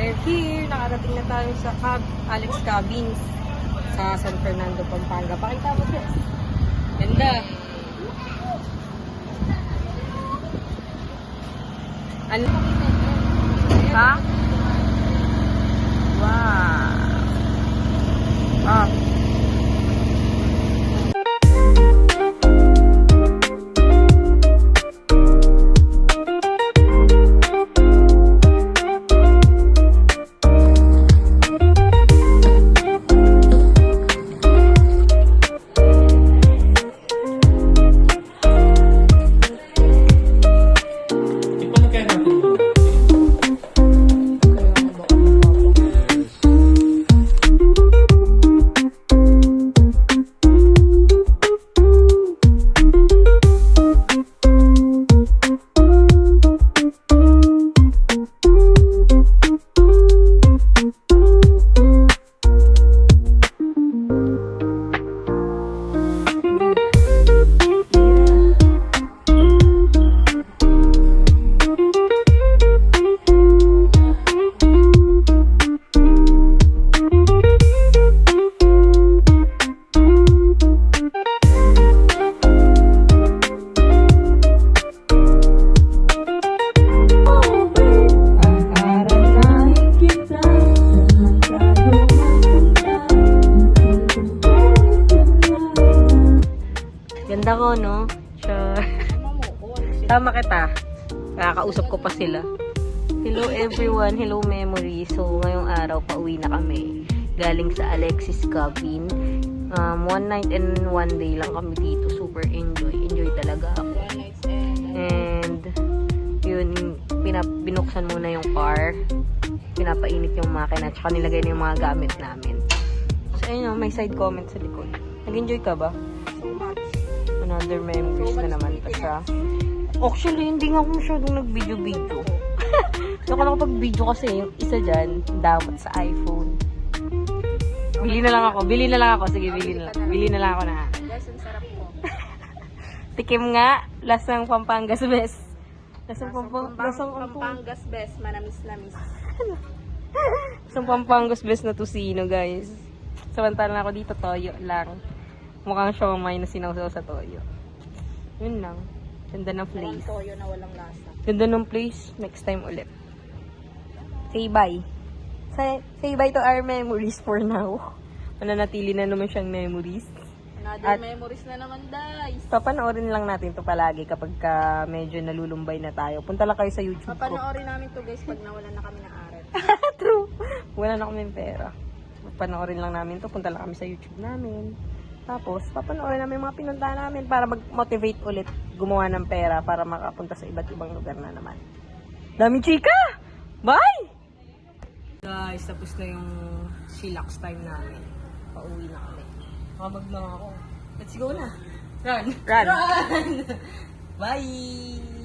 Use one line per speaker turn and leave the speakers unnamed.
we're here. Nakarating na tayo sa Alex Cabins sa San Fernando, Pampanga. Pakita mo siya. Ganda. Ano? Ha? Wow. Ah. Ganda ko, no? Sure. Tama kita. Nakakausap ko pa sila. Hello everyone. Hello memory. So, ngayong araw, pauwi na kami. Galing sa Alexis Cabin. One night and one day lang kami dito. Super enjoy. Enjoy talaga ako. And, yun, binuksan muna yung car. Pinapainit yung makina. Tsaka nilagay na yung mga gamit namin. So, ayun, may side comment sa likod. Nag-enjoy ka ba?
So much.
Another memories na naman ito siya. Actually, hindi nga ako masyadong nag-video-video. Hindi ako nakapag-video kasi yung isa dyan, dapat sa iPhone. Bili na lang ako. Sige, bili na lang ako na.
Guys, ang sarap po.
Tikim nga, lasang Pampangas best. Lasang
Pampangas best, manamis-namis.
Lasang Pampangas best na tusino, guys. Samantalang ako dito, toyo lang. Mukhang siomay na sinawsaw sa toyo. Yun lang. Ganda ng place.
Walang toyo na walang lasa.
Ganda ng place. Next time ulit. Say bye. Say bye to our memories for now. Mananatili na naman siyang memories.
Another memories na naman, guys.
Papanoorin lang natin to palagi kapag medyo nalulumbay na tayo. Punta lang kayo sa YouTube ko.
Papanoorin namin to, guys, pag nawalan na kami ng aral.
True. Wala na kaming pera. Panoorin lang namin to. Punta lang kami sa YouTube namin. Tapos, papanoorin namin mga pinuntahan namin para mag-motivate ulit gumawa ng pera para makapunta sa iba't ibang lugar na naman. Dami chika! Bye! Guys, tapos na yung chillax time namin. Pauwi na kami. Makabag lang ako. Let's go na. Run! Bye!